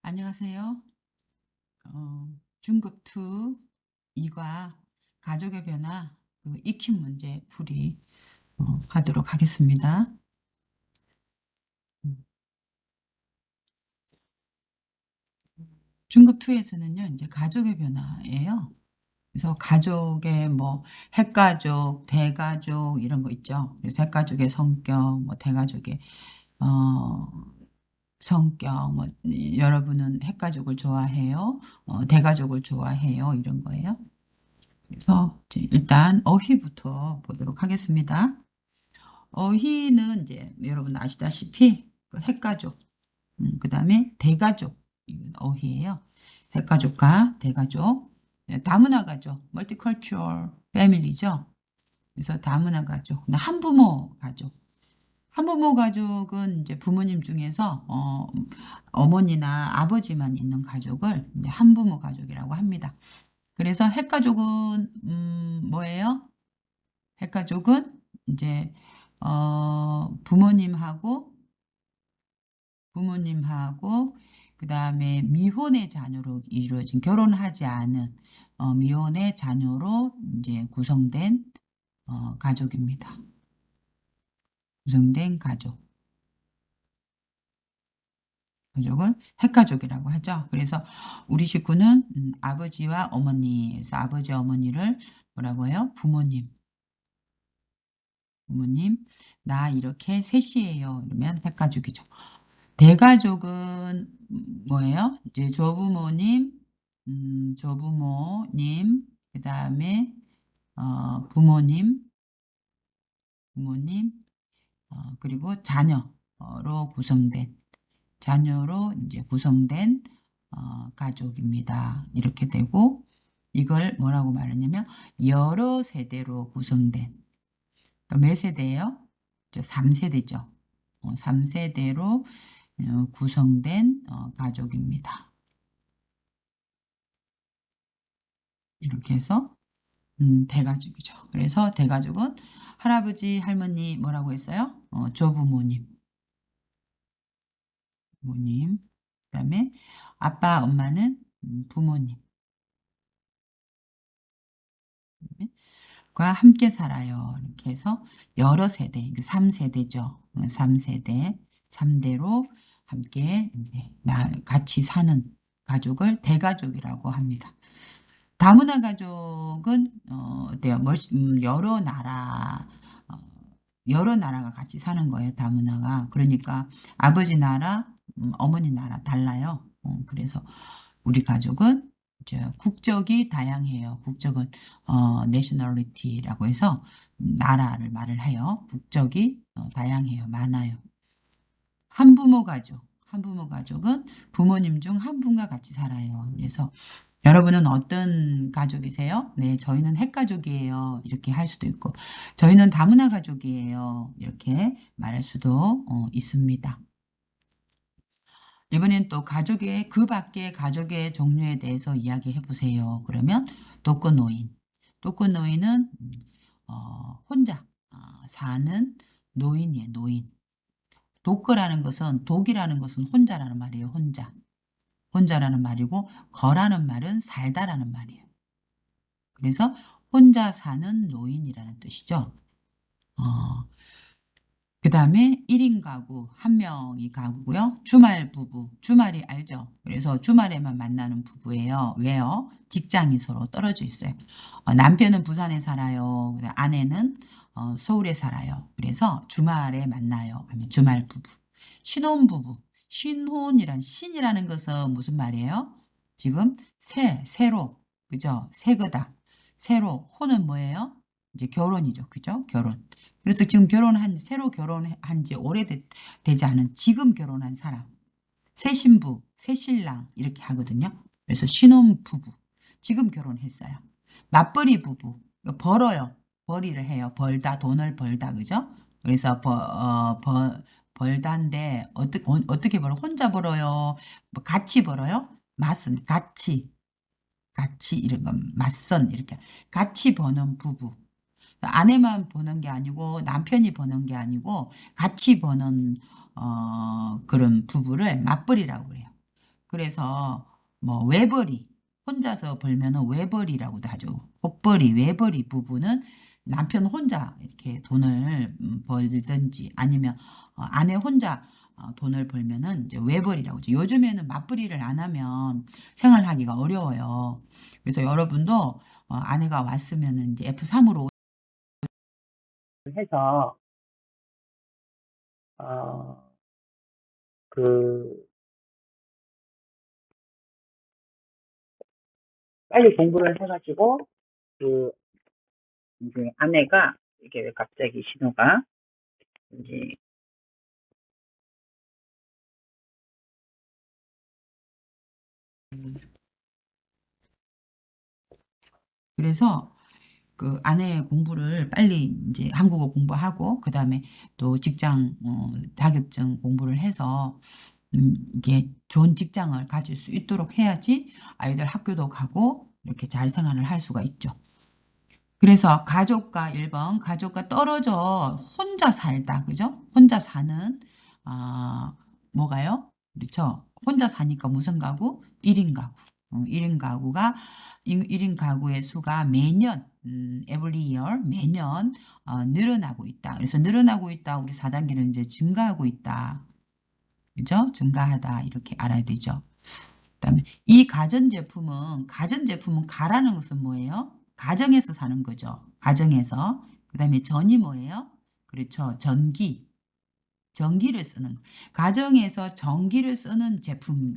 안녕하세요. 중급 2 2과 가족의 변화 익힘 문제 풀이 하도록 하겠습니다. 음. 중급 2에서는요 이제 가족의 변화예요. 그래서 가족의 뭐 핵가족, 대가족 이런 거 있죠. 그래서 핵가족의 성격, 뭐 대가족의 어 성격, 뭐 여러분은 핵가족을 좋아해요? 대가족을 좋아해요? 이런 거예요. 그래서 이제 일단 어휘부터 보도록 하겠습니다. 어휘는 이제 여러분 아시다시피 그 핵가족, 그다음에 대가족, 이건 어휘예요. 핵가족과 대가족, 다문화 가족, 멀티컬처럴 패밀리죠. 그래서 다문화 가족, 한부모 가족. 한부모 가족은 이제 부모님 중에서 어머니나 아버지만 있는 가족을 이제 한부모 가족이라고 합니다. 그래서 핵가족은 뭐예요? 핵가족은 이제 부모님하고 그다음에 미혼의 자녀로 이루어진 결혼하지 않은 미혼의 자녀로 이제 구성된 가족입니다. 구성된 가족을 핵가족이라고 하죠. 그래서 우리 식구는 아버지와 어머니, 그래서 아버지 어머니를 뭐라고 해요? 부모님, 나 이렇게 셋이에요. 이러면 핵가족이죠. 대가족은 뭐예요? 이제 조부모님, 그다음에 부모님, 그리고 자녀로 이제 구성된 가족입니다. 이렇게 되고 이걸 뭐라고 말하냐면 여러 세대로 구성된, 그러니까 몇 세대예요? 이제 3세대죠. 3세대로 구성된 가족입니다. 이렇게 해서 대가족이죠. 그래서 대가족은 할아버지, 할머니 뭐라고 했어요? 부모님. 그다음에 아빠, 엄마는 부모님. 과 함께 살아요. 이렇게 해서 여러 세대, 3세대죠. 3세대, 3대로 함께 이제 같이 사는 가족을 대가족이라고 합니다. 다문화 가족은 어때요? 어 여러 나라가 같이 사는 거예요, 다문화가. 그러니까 아버지 나라, 어머니 나라 달라요. 그래서 우리 가족은 이제 국적이 다양해요. 국적은 nationality라고 해서 나라를 말을 해요. 국적이 다양해요. 많아요. 한부모 가족은 부모님 중 한 분과 같이 살아요. 그래서 여러분은 어떤 가족이세요? 네, 저희는 핵가족이에요. 이렇게 할 수도 있고, 저희는 다문화 가족이에요. 이렇게 말할 수도 있습니다. 이번엔 또 그 밖의 가족의 종류에 대해서 이야기해 보세요. 그러면 독거노인. 독거노인은 혼자 사는 노인이에요. 노인. 독이라는 것은 혼자라는 말이에요. 혼자. 혼자라는 말이고 거라는 말은 살다라는 말이에요. 그래서 혼자 사는 노인이라는 뜻이죠. 어 그다음에 1인 가구, 한 명이 가구고요. 주말 부부, 주말이 알죠? 그래서 주말에만 만나는 부부예요. 왜요? 직장이 서로 떨어져 있어요. 남편은 부산에 살아요. 아내는 서울에 살아요. 그래서 주말에 만나요. 하면 주말 부부. 신혼부부. 신이라는 것은 무슨 말이에요? 지금 새로, 그죠? 새 거다. 혼은 뭐예요? 이제 결혼이죠. 그죠? 결혼. 그래서 지금 새로 결혼한 지 되지 않은 지금 결혼한 사람. 새 신부, 새 신랑 이렇게 하거든요. 그래서 신혼부부. 지금 결혼했어요. 맞벌이 부부. 벌어요. 벌이를 해요. 돈을 벌다. 그죠? 그래서 벌다인데 어떻게 벌어? 혼자 벌어요? 뭐 같이 벌어요? 같이 이런 건 맞선 이렇게 같이 버는 부부. 아내만 버는 게 아니고 남편이 버는 게 아니고 같이 버는 그런 부부를 맞벌이라고 그래요. 그래서 뭐 외벌이 혼자서 벌면은 외벌이라고도 하죠. 혹벌이, 외벌이 부부는 남편 혼자 이렇게 돈을 벌든지 아니면 아내 혼자 돈을 벌면은 이제 외벌이라고 하죠. 요즘에는 맞벌이를 안 하면 생활하기가 어려워요. 그래서 여러분도 아내가 왔으면은 이제 F3으로 해서 어, 그 빨리 공부를 해가지고 그 이제 아내가 이게 왜 갑자기 신호가 이제 그래서 그 아내의 공부를 빨리 이제 한국어 공부하고 그다음에 또 직장 자격증 공부를 해서 이게 좋은 직장을 가질 수 있도록 해야지 아이들 학교도 가고 이렇게 잘 생활을 할 수가 있죠. 그래서 가족과 1번 가족과 떨어져 혼자 살다. 그죠? 혼자 사는 아 뭐가요? 그렇죠. 혼자 사니까 무슨 가구? 1인 가구. 1인 가구가 1인 가구의 수가 매년 every year 매년 늘어나고 있다. 그래서 늘어나고 있다. 우리 4단계는 이제 증가하고 있다. 그죠? 증가하다 이렇게 알아야 되죠. 그다음에 이 가전제품은 가라는 것은 뭐예요? 가정에서 사는 거죠. 가정에서. 그다음에 전이 뭐예요? 그렇죠. 전기를 쓰는 거. 가정에서 전기를 쓰는 제품,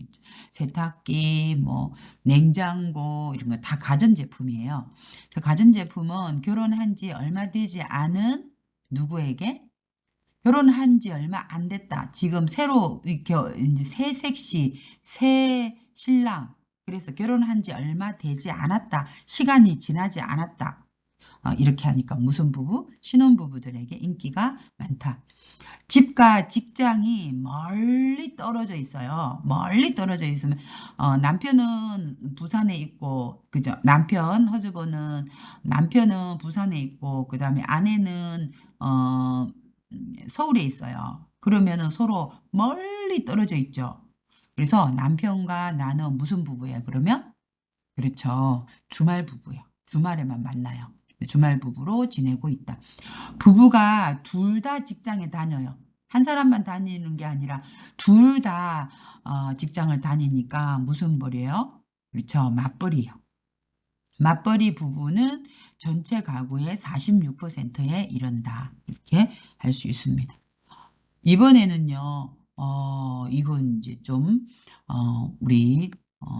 세탁기, 뭐 냉장고 이런 거 다 가전제품이에요. 그래서 가전제품은 결혼한 지 얼마 되지 않은 누구에게 결혼한 지 얼마 안 됐다. 지금 새로 이제 새 색시, 새 신랑. 그래서 결혼한 지 얼마 되지 않았다. 시간이 지나지 않았다. 이렇게 하니까 무슨 부부? 신혼부부들에게 인기가 많다. 집과 직장이 멀리 떨어져 있어요. 멀리 떨어져 있으면 남편은 부산에 있고 그죠? 남편은 부산에 있고 그다음에 아내는 서울에 있어요. 그러면은 서로 멀리 떨어져 있죠. 그래서 남편과 나는 무슨 부부예요? 그러면 그렇죠. 주말 부부예요. 주말에만 만나요. 주말 부부로 지내고 있다. 부부가 둘 다 직장에 다녀요. 한 사람만 다니는 게 아니라 둘 다 직장을 다니니까 무슨 벌이에요? 그렇죠. 맞벌이에요. 맞벌이 부부는 전체 가구의 46%에 이른다. 이렇게 할 수 있습니다. 이번에는요, 이건 이제 좀, 우리,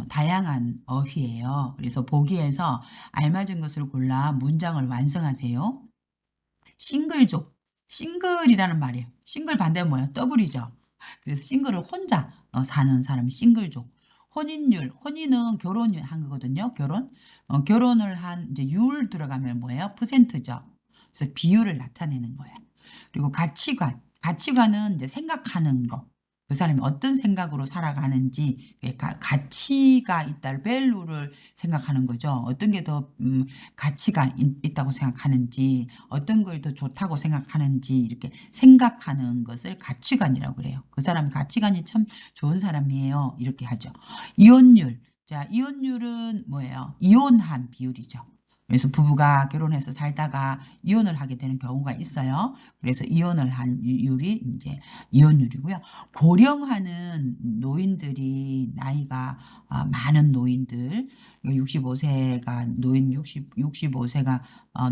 다양한 어휘예요. 그래서 보기에서 알맞은 것을 골라 문장을 완성하세요. 싱글족. 싱글이라는 말이에요. 싱글 반대는 뭐예요? 더블이죠. 그래서 싱글을 혼자 사는 사람이 싱글족. 혼인율, 혼인은 결혼한 거거든요. 결혼을 한 이제 율 들어가면 뭐예요? 퍼센트죠. 그래서 비율을 나타내는 거예요. 그리고 가치관은 이제 생각하는 거. 그 사람이 어떤 생각으로 살아가는지 가치가 있다, 밸류를 생각하는 거죠. 어떤 게 더 가치가 있다고 생각하는지, 어떤 걸 더 좋다고 생각하는지 이렇게 생각하는 것을 가치관이라고 그래요. 그 사람이 가치관이 참 좋은 사람이에요. 이렇게 하죠. 이혼율. 자, 이혼율은 뭐예요? 이혼한 비율이죠. 그래서 부부가 결혼해서 살다가 이혼을 하게 되는 경우가 있어요. 그래서 이혼을 한 율이 이제 이혼율이고요. 고령화는 노인들이 나이가 많은 노인들 65세가 노인 65세가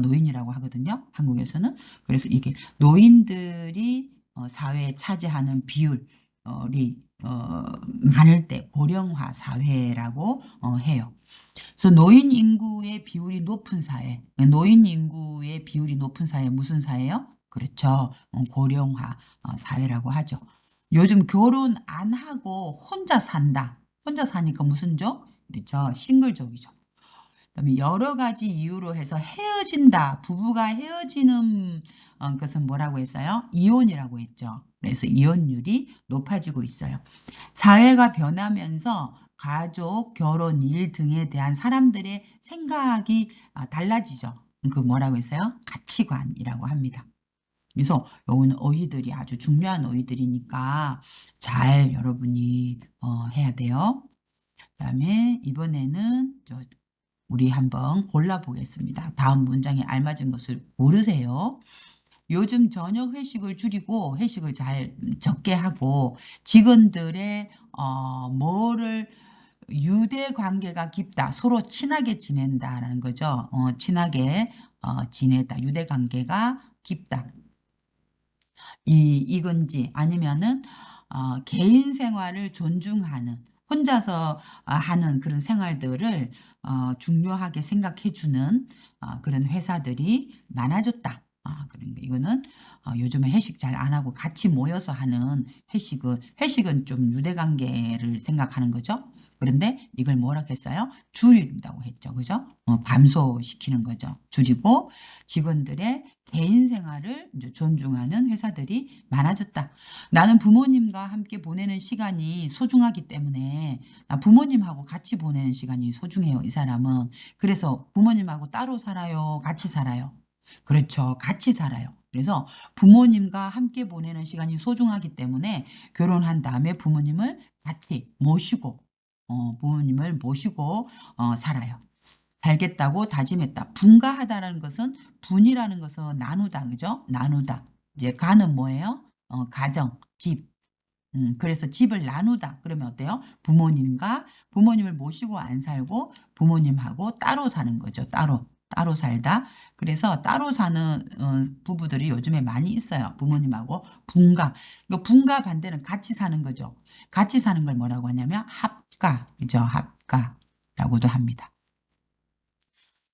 노인이라고 하거든요. 한국에서는. 그래서 이게 노인들이 사회에 차지하는 비율이 많을 때 고령화 사회라고 해요. 그래서 노인 인구의 비율이 높은 사회, 노인 인구의 비율이 높은 사회 무슨 사회요? 그렇죠. 고령화 사회라고 하죠. 요즘 결혼 안 하고 혼자 산다. 혼자 사니까 무슨 족? 그렇죠. 싱글족이죠. 그다음에 여러 가지 이유로 해서 헤어진다. 부부가 헤어지는 것은 뭐라고 했어요? 이혼이라고 했죠. 그래서 이혼율이 높아지고 있어요. 사회가 변하면서 가족, 결혼, 일 등에 대한 사람들의 생각이 달라지죠. 그 뭐라고 했어요? 가치관이라고 합니다. 그래서 요거는 어휘들이 아주 중요한 어휘들이니까 잘 여러분이 해야 돼요. 그다음에 이번에는 우리 한번 골라 보겠습니다. 다음 문장에 알맞은 것을 고르세요. 요즘 저녁 회식을 줄이고 회식을 잘 적게 하고 직원들의 뭐를 유대 관계가 깊다. 서로 친하게 지낸다라는 거죠. 친하게 지내다. 유대 관계가 깊다. 이건지 아니면은 개인 생활을 존중하는 혼자서 하는 그런 생활들을 중요하게 생각해 주는 그런 회사들이 많아졌다. 그런데 이거는 요즘에 회식 잘 안 하고 같이 모여서 하는 회식은 좀 유대관계를 생각하는 거죠. 그런데 이걸 뭐라고 했어요? 줄인다고 했죠. 그죠? 감소시키는 거죠. 줄이고 직원들의 개인 생활을 이제 존중하는 회사들이 많아졌다. 나는 부모님과 함께 보내는 시간이 소중하기 때문에 부모님하고 같이 보내는 시간이 소중해요. 이 사람은. 그래서 부모님하고 따로 살아요? 같이 살아요? 그렇죠. 같이 살아요. 그래서 부모님과 함께 보내는 시간이 소중하기 때문에 결혼한 다음에 부모님을 같이 모시고 부모님을 모시고 살아요. 살겠다고 다짐했다. 분가하다라는 것은 분이라는 것은 나누다, 그죠? 나누다. 이제 가는 뭐예요? 가정, 집. 그래서 집을 나누다. 그러면 어때요? 부모님을 모시고 안 살고 부모님하고 따로 사는 거죠. 따로 살다. 그래서 따로 사는 부부들이 요즘에 많이 있어요. 부모님하고 분가. 이거 분가 반대는 같이 사는 거죠. 같이 사는 걸 뭐라고 하냐면 합가. 그죠? 합가라고도 합니다.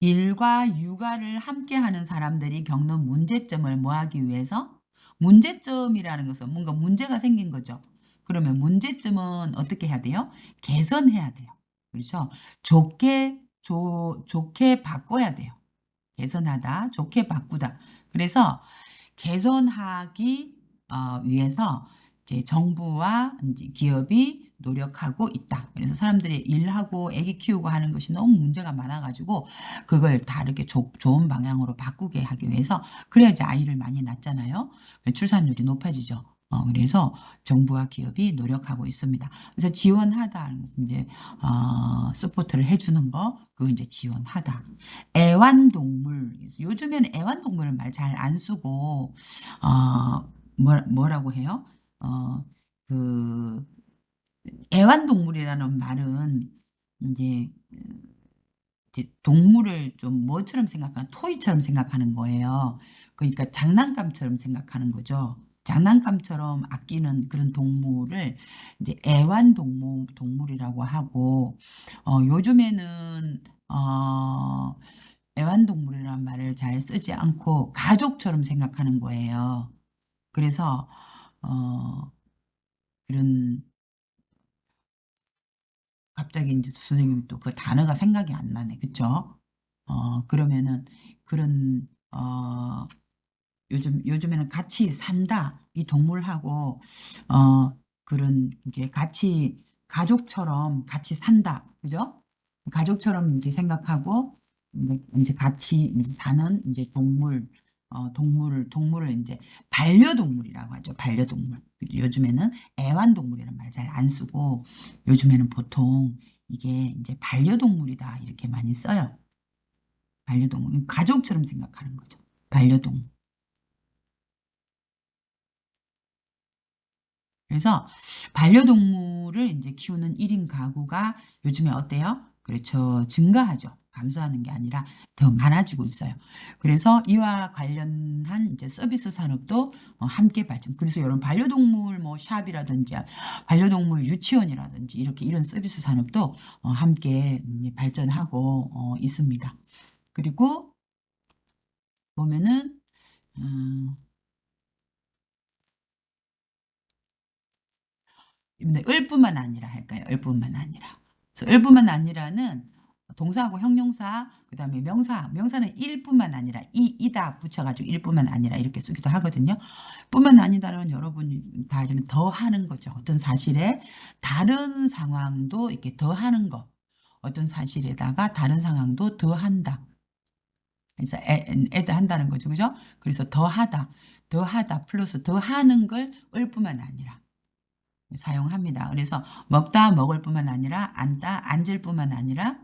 일과 육아를 함께하는 사람들이 겪는 문제점을 뭐하기 위해서? 문제점이라는 것은 뭔가 문제가 생긴 거죠. 그러면 문제점은 어떻게 해야 돼요? 개선해야 돼요. 그렇죠? 좋게 바꿔야 돼요. 개선하다, 좋게 바꾸다. 그래서 개선하기 위해서 이제 정부와 이제 기업이 노력하고 있다. 그래서 사람들이 일하고 아기 키우고 하는 것이 너무 문제가 많아가지고 그걸 다르게 좋은 방향으로 바꾸게 하기 위해서 그래야지 아이를 많이 낳잖아요. 출산율이 높아지죠. 그래서 정부와 기업이 노력하고 있습니다. 그래서 지원하다 이제 서포트를 해주는 거 그거 이제 지원하다. 애완동물 요즘에는 애완동물 말 잘 안 쓰고 뭐라고 해요? 어, 그 애완동물이라는 말은 이제 동물을 좀 뭐처럼 생각하는 토이처럼 생각하는 거예요. 그러니까 장난감처럼 생각하는 거죠. 장난감처럼 아끼는 그런 동물을 이제 동물이라고 하고 요즘에는 애완동물이라는 말을 잘 쓰지 않고 가족처럼 생각하는 거예요. 그래서 어, 이런 갑자기 이제 선생님이 또 그 단어가 생각이 안 나네. 그쵸? 그러면은 그런 요즘에는 같이 산다. 이 동물하고 그런 이제 같이 가족처럼 같이 산다. 그죠? 가족처럼 이제 생각하고 이제 같이 이제 사는 이제 동물을 이제 반려동물이라고 하죠. 반려동물. 요즘에는 애완동물이라는 말 잘 안 쓰고 요즘에는 보통 이게 이제 반려동물이다 이렇게 많이 써요. 반려동물. 가족처럼 생각하는 거죠. 반려동물. 그래서 반려동물을 이제 키우는 1인 가구가 요즘에 어때요? 그렇죠. 증가하죠. 감소하는 게 아니라 더 많아지고 있어요. 그래서 이와 관련한 이제 서비스 산업도 함께 발전. 그래서 이런 반려동물 뭐 샵이라든지 반려동물 유치원이라든지 이렇게 이런 서비스 산업도 함께 발전하고 있습니다. 그리고 보면은 음, 네, 을뿐만 아니라 할까요? 을뿐만 아니라. 그래서 을뿐만 아니라는 동사하고 형용사, 그다음에 명사는 일뿐만 아니라 이다 붙여가지고 일뿐만 아니라 이렇게 쓰기도 하거든요. 뿐만 아니다는 여러분이 다 알지만 더 하는 거죠. 어떤 사실에 다른 상황도 이렇게 더 하는 거. 어떤 사실에다가 다른 상황도 더 한다. 그래서 애드 한다는 거죠. 그죠? 그래서 더 하다 플러스 더 하는 걸 을뿐만 아니라. 사용합니다. 그래서 먹다 먹을 뿐만 아니라 앉다 앉을 뿐만 아니라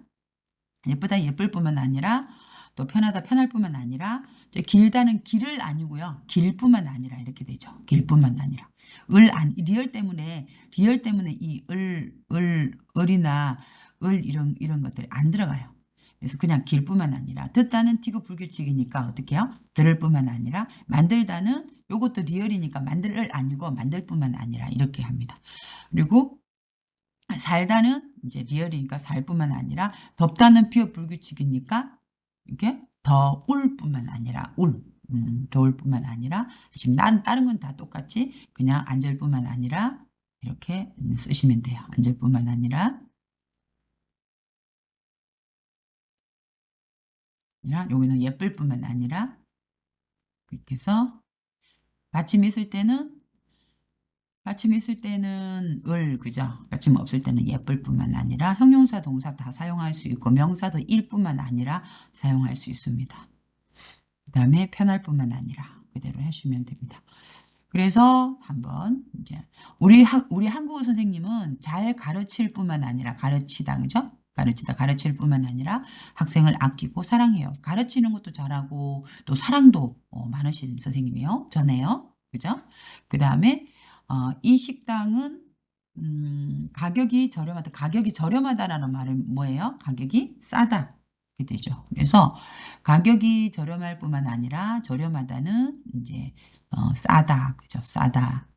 예쁘다 예쁠 뿐만 아니라 또 편하다 편할 뿐만 아니라 이제 길다는 길을 아니고요. 길뿐만 아니라 이렇게 되죠. 길뿐만 아니라 리얼 때문에 이 을이나 을 이런 것들이 안 들어가요. 그래서 그냥 길뿐만 아니라 듣다는 티그 불규칙이니까 어떻게 해요? 들을 뿐만 아니라 만들다는 요것도 리얼이니까 만들을 아니고 만들 뿐만 아니라 이렇게 합니다. 그리고 살다는 이제 리얼이니까 살 뿐만 아니라 덥다는 피어 불규칙이니까 이게 더울 뿐만 아니라 더울 뿐만 아니라 지금 다른 건 다 똑같이 그냥 앉을 뿐만 아니라 이렇게 쓰시면 돼요. 앉을 뿐만 아니라 여기는 예쁠 뿐만 아니라 그렇게 해서 받침 있을 때는 그죠? 받침 없을 때는 예쁠 뿐만 아니라 형용사 동사 다 사용할 수 있고 명사도 일 뿐만 아니라 사용할 수 있습니다. 그다음에 편할 뿐만 아니라 그대로 하시면 됩니다. 그래서 한번 이제 우리 한국어 선생님은 잘 가르칠 뿐만 아니라 가르치다 그죠? 가르칠 뿐만 아니라 학생을 아끼고 사랑해요. 가르치는 것도 잘하고 또 사랑도 많으신 선생님이에요. 전해요. 그죠? 그다음에 이 식당은 가격이 저렴하다라는 말은 뭐예요? 가격이 싸다. 이렇게 되죠. 그래서 가격이 저렴할 뿐만 아니라 저렴하다는 이제 싸다. 그죠? 싸다.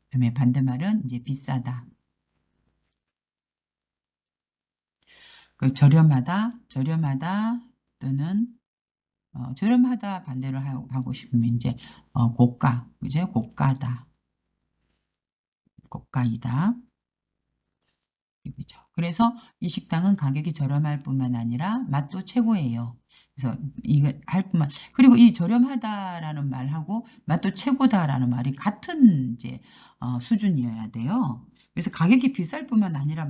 그다음에 반대말은 이제 비싸다. 그 저렴하다 또는 저렴하다 반대로 하고 싶으면 이제 고가. 그죠? 고가다. 고가이다. 그죠. 그래서 이 식당은 가격이 저렴할 뿐만 아니라 맛도 최고예요. 그래서 이거 할 뿐만 그리고 이 저렴하다라는 말하고 맛도 최고다라는 말이 같은 이제 수준이어야 돼요. 그래서 가격이 비쌀 뿐만 아니라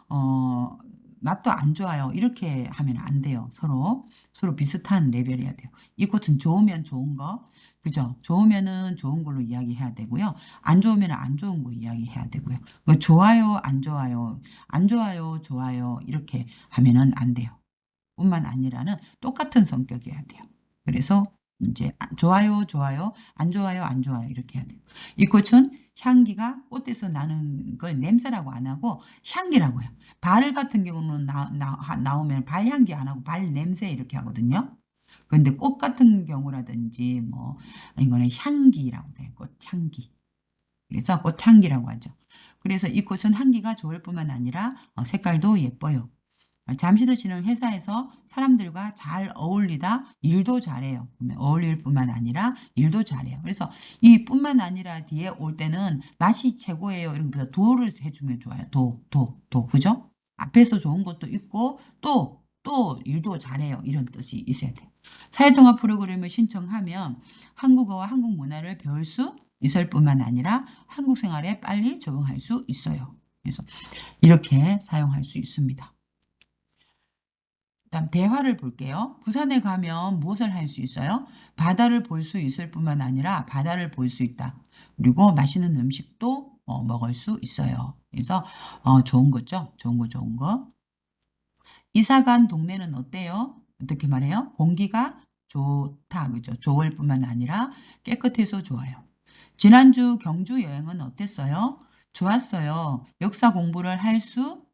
어 맛도 안 좋아요. 이렇게 하면 안 돼요. 서로 비슷한 레벨이어야 돼요. 이 꽃은 좋으면 좋은 거, 그죠? 좋으면은 좋은 걸로 이야기해야 되고요. 안 좋으면 안 좋은 거 이야기해야 되고요. 좋아요, 안 좋아요, 안 좋아요, 좋아요 이렇게 하면은 안 돼요. 뿐만 아니라는 똑같은 성격이어야 돼요. 그래서 이제 좋아요, 좋아요, 안 좋아요, 안 좋아요 이렇게 해야 돼요. 이 꽃은 향기가 꽃에서 나는 걸 냄새라고 안 하고 향기라고 해요. 발 같은 경우는 나오면 발향기 안 하고 발 냄새 이렇게 하거든요. 그런데 꽃 같은 경우라든지 뭐 이거는 향기라고 돼요. 꽃향기. 그래서 꽃향기라고 하죠. 그래서 이 꽃은 향기가 좋을 뿐만 아니라 색깔도 예뻐요. 잠시 드시는 회사에서 사람들과 잘 어울리다 일도 잘해요. 어울릴 뿐만 아니라 일도 잘해요. 그래서 이 뿐만 아니라 뒤에 올 때는 맛이 최고예요. 이런 것보다 도를 해주면 좋아요. 도. 그죠? 앞에서 좋은 것도 있고 또 일도 잘해요. 이런 뜻이 있어야 돼요. 사회통합 프로그램을 신청하면 한국어와 한국 문화를 배울 수 있을 뿐만 아니라 한국 생활에 빨리 적응할 수 있어요. 그래서 이렇게 사용할 수 있습니다. 그다음 대화를 볼게요. 부산에 가면 무엇을 할 수 있어요? 바다를 볼 수 있을 뿐만 아니라 바다를 볼 수 있다. 그리고 맛있는 음식도 먹을 수 있어요. 그래서 좋은 거죠. 좋은 거. 이사 간 동네는 어때요? 어떻게 말해요? 공기가 좋다. 그죠? 좋을 뿐만 아니라 깨끗해서 좋아요. 지난주 경주 여행은 어땠어요? 좋았어요. 역사 공부를 할 수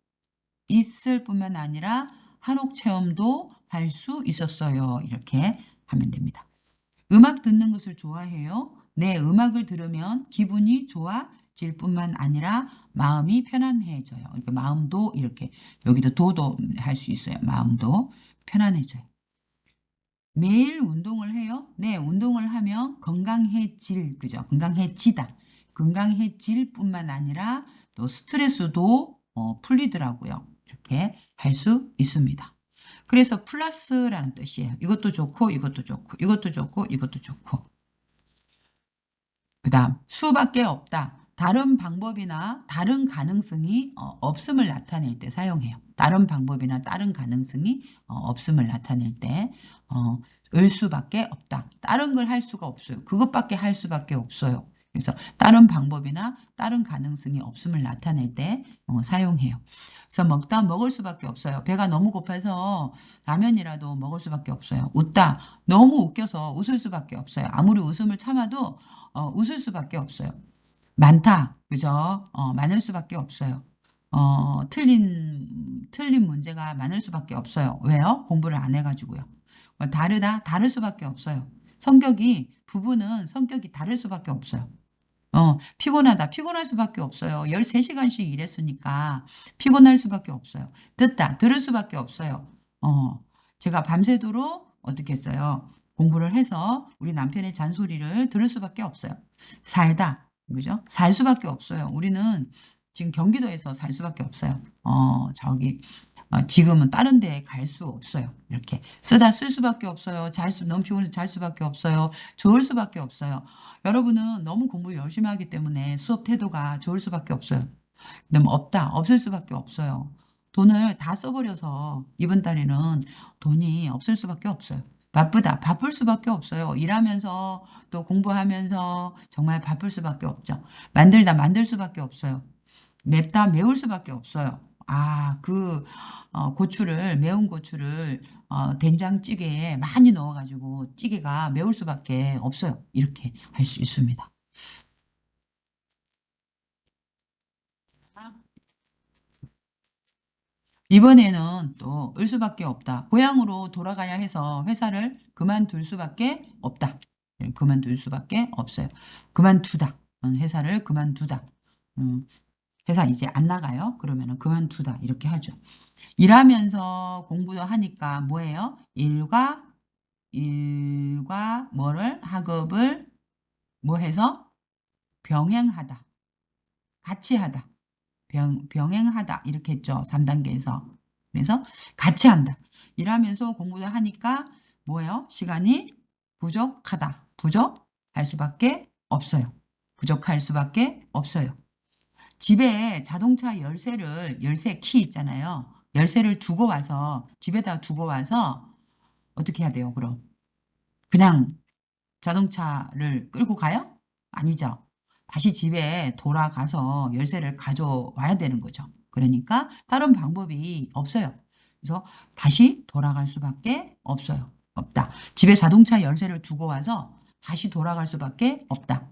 있을 뿐만 아니라 한옥 체험도 할 수 있었어요. 이렇게 하면 됩니다. 음악 듣는 것을 좋아해요. 네, 음악을 들으면 기분이 좋아질 뿐만 아니라 마음이 편안해져요. 그러니까 마음도 이렇게 여기도 도도 할 수 있어요. 마음도 편안해져요. 매일 운동을 해요? 네, 운동을 하면 그죠? 건강해지다. 건강해질 뿐만 아니라 또 스트레스도 풀리더라고요. 이렇게 할 수 있습니다. 그래서 플러스라는 뜻이에요. 이것도 좋고, 이것도 좋고, 이것도 좋고, 이것도 좋고. 그 다음, 수밖에 없다. 다른 방법이나 다른 가능성이 없음을 나타낼 때 사용해요. 다른 방법이나 다른 가능성이 없음을 나타낼 때, 을 수밖에 없다. 다른 걸 할 수가 없어요. 그것밖에 할 수밖에 없어요. 그래서 다른 방법이나 다른 가능성이 없음을 나타낼 때 사용해요. 그래서 먹다 먹을 수밖에 없어요. 배가 너무 고파서 라면이라도 먹을 수밖에 없어요. 웃다 너무 웃겨서 웃을 수밖에 없어요. 아무리 웃음을 참아도 웃을 수밖에 없어요. 많다. 그죠? 많을 수밖에 없어요. 틀린 문제가 많을 수밖에 없어요. 왜요? 공부를 안 해가지고요. 다르다? 다를 수밖에 없어요. 부부는 성격이 다를 수밖에 없어요. 피곤하다. 피곤할 수밖에 없어요. 13시간씩 일했으니까 피곤할 수밖에 없어요. 듣다. 들을 수밖에 없어요. 어, 제가 밤새도록 어떻게 했어요? 공부를 해서 우리 남편의 잔소리를 들을 수밖에 없어요. 살다. 그죠? 살 수밖에 없어요. 우리는 지금 경기도에서 살 수밖에 없어요. 지금은 다른 데 갈 수 없어요. 이렇게 쓰다 쓸 수밖에 없어요. 너무 피곤해서 잘 수밖에 없어요. 좋을 수밖에 없어요. 여러분은 너무 공부 열심히 하기 때문에 수업 태도가 좋을 수밖에 없어요. 너무 없을 수밖에 없어요. 돈을 다 써버려서 이번 달에는 돈이 없을 수밖에 없어요. 바쁠 수밖에 없어요. 일하면서 또 공부하면서 정말 바쁠 수밖에 없죠. 만들 수밖에 없어요. 맵다 매울 수밖에 없어요. 매운 고추를 된장찌개에 많이 넣어가지고 찌개가 매울 수밖에 없어요. 이렇게 할 수 있습니다. 이번에는 또 을 수밖에 없다. 고향으로 돌아가야 해서 회사를 그만둘 수밖에 없다. 그만둘 수밖에 없어요. 그만두다. 회사를 그만두다. 음, 회사 이제 안 나가요? 그러면은 그만두다. 이렇게 하죠. 일하면서 공부도 하니까 뭐예요? 일과 뭐를 학업을 뭐 해서 병행하다. 같이 하다. 병행하다. 이렇게 했죠. 3단계에서. 그래서 같이 한다. 일하면서 공부도 하니까 뭐예요? 시간이 부족하다. 부족할 수밖에 없어요. 부족할 수밖에 없어요. 집에 자동차 열쇠 키 있잖아요. 열쇠를 두고 와서 집에다 두고 와서 어떻게 해야 돼요, 그럼? 그냥 자동차를 끌고 가요? 아니죠. 다시 집에 돌아가서 열쇠를 가져와야 되는 거죠. 그러니까 다른 방법이 없어요. 그래서 다시 돌아갈 수밖에 없어요. 없다. 집에 자동차 열쇠를 두고 와서 다시 돌아갈 수밖에 없다.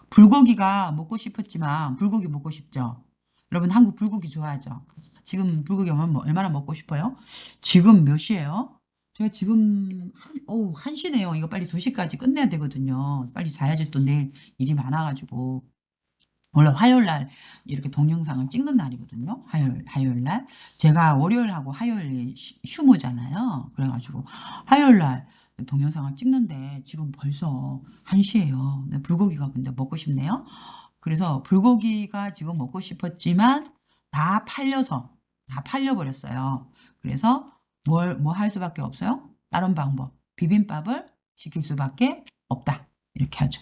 불고기가 먹고 싶었지만 불고기 먹고 싶죠. 여러분 한국 불고기 좋아하죠? 지금 불고기 얼마나 먹고 싶어요? 지금 몇 시예요? 제가 지금 1시네요. 이거 빨리 2시까지 끝내야 되거든요. 빨리 자야지 또 내일 일이 많아가지고. 원래 화요일 날 이렇게 동영상을 찍는 날이거든요. 화요일 날. 제가 월요일하고 화요일이 휴무잖아요. 그래가지고 화요일 날 동영상을 찍는데 지금 벌써 1시예요. 불고기가 근데 먹고 싶네요. 그래서 불고기가 지금 먹고 싶었지만 다 팔려버렸어요. 그래서 뭐 할 수밖에 없어요? 다른 방법. 비빔밥을 시킬 수밖에 없다. 이렇게 하죠.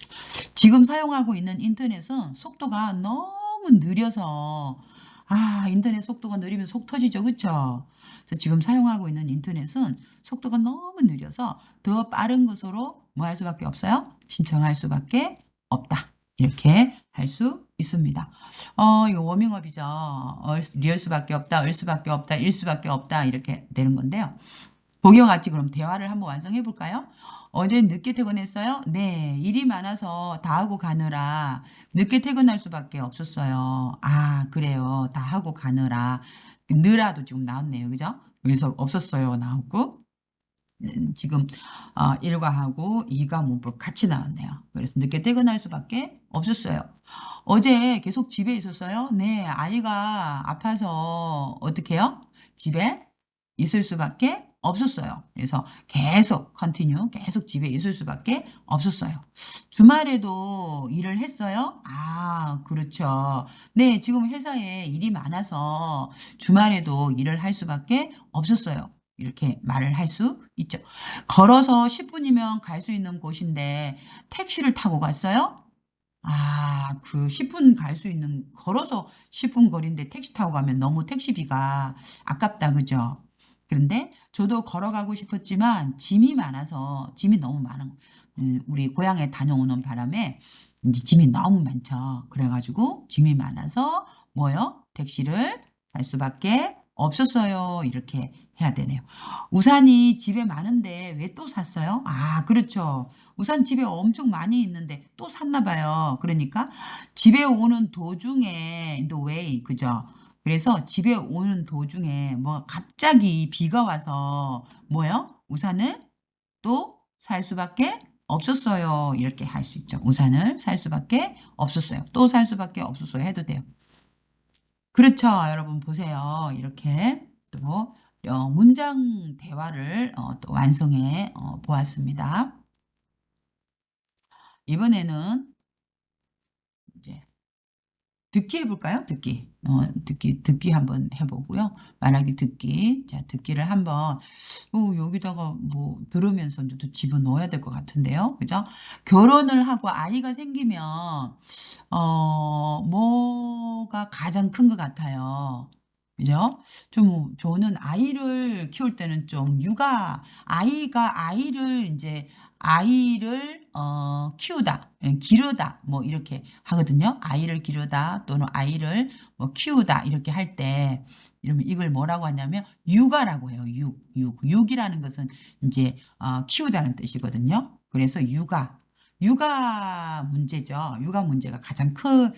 지금 사용하고 있는 인터넷은 속도가 너무 느려서 인터넷 속도가 느리면 속 터지죠. 그쵸? 그래서 지금 사용하고 있는 인터넷은 속도가 너무 느려서 더 빠른 것으로 뭐 할 수밖에 없어요? 신청할 수밖에 없다. 이렇게 할 수 있습니다. 이거 워밍업이죠. 리얼 수밖에 없다, 을 수밖에 없다, 일 수밖에 없다 이렇게 되는 건데요. 보기와 같이 그럼 대화를 한번 완성해 볼까요? 어제 늦게 퇴근했어요? 네, 일이 많아서 다 하고 가느라 늦게 퇴근할 수밖에 없었어요. 그래요. 다 하고 가느라. 느라도 지금 나왔네요. 그죠? 그래서 없었어요. 나오고. 지금 1과 하고 2가 문법 같이 나왔네요. 그래서 늦게 퇴근할 수밖에 없었어요. 어제 계속 집에 있었어요? 네, 아이가 아파서 어떻게 해요? 집에 있을 수밖에 없었어요. 그래서 계속 집에 있을 수밖에 없었어요. 주말에도 일을 했어요? 그렇죠. 네, 지금 회사에 일이 많아서 주말에도 일을 할 수밖에 없었어요. 이렇게 말을 할 수 있죠. 걸어서 10분이면 갈 수 있는 곳인데 택시를 타고 갔어요? 10분 걸어서 10분 거리인데 택시 타고 가면 너무 택시비가 아깝다, 그죠? 그런데 저도 걸어가고 싶었지만 짐이 너무 많은, 우리 고향에 다녀오는 바람에 인제 짐이 너무 많죠. 그래 가지고 짐이 많아서 뭐요? 택시를 탈 수밖에 없었어요. 이렇게 해야 되네요. 우산이 집에 많은데 왜 또 샀어요? 아 그렇죠. 우산 집에 엄청 많이 있는데 또 샀나 봐요. 그러니까 집에 오는 도중에 in the way 그죠? 그래서 집에 오는 도중에 뭐 갑자기 비가 와서 뭐요? 우산을 또 살 수밖에 없었어요. 이렇게 할 수 있죠. 우산을 살 수밖에 없었어요. 또 살 수밖에 없었어요 해도 돼요. 그렇죠. 여러분 보세요. 이렇게 또 문장 대화를 또 완성해 보았습니다. 이번에는 이제 듣기 해 볼까요? 듣기. 듣기 한번 해 보고요. 말하기 듣기. 자 듣기를 한번 여기다가 뭐 들으면서 인제 또 집어넣어야 될 것 같은데요. 그죠? 결혼을 하고 아이가 생기면 뭐가 가장 큰 것 같아요. 그죠? 좀 저는 아이를 키울 때는 좀 아이를 인제 아이를 키우다, 기르다 뭐 이렇게 하거든요. 아이를 기르다 또는 아이를 뭐 키우다 이렇게 할 때 이러면 이걸 뭐라고 하냐면 육아라고 해요. 육이라는 것은 인제 키우다는 뜻이거든요. 그래서 육아 문제죠. 육아 문제가 가장 클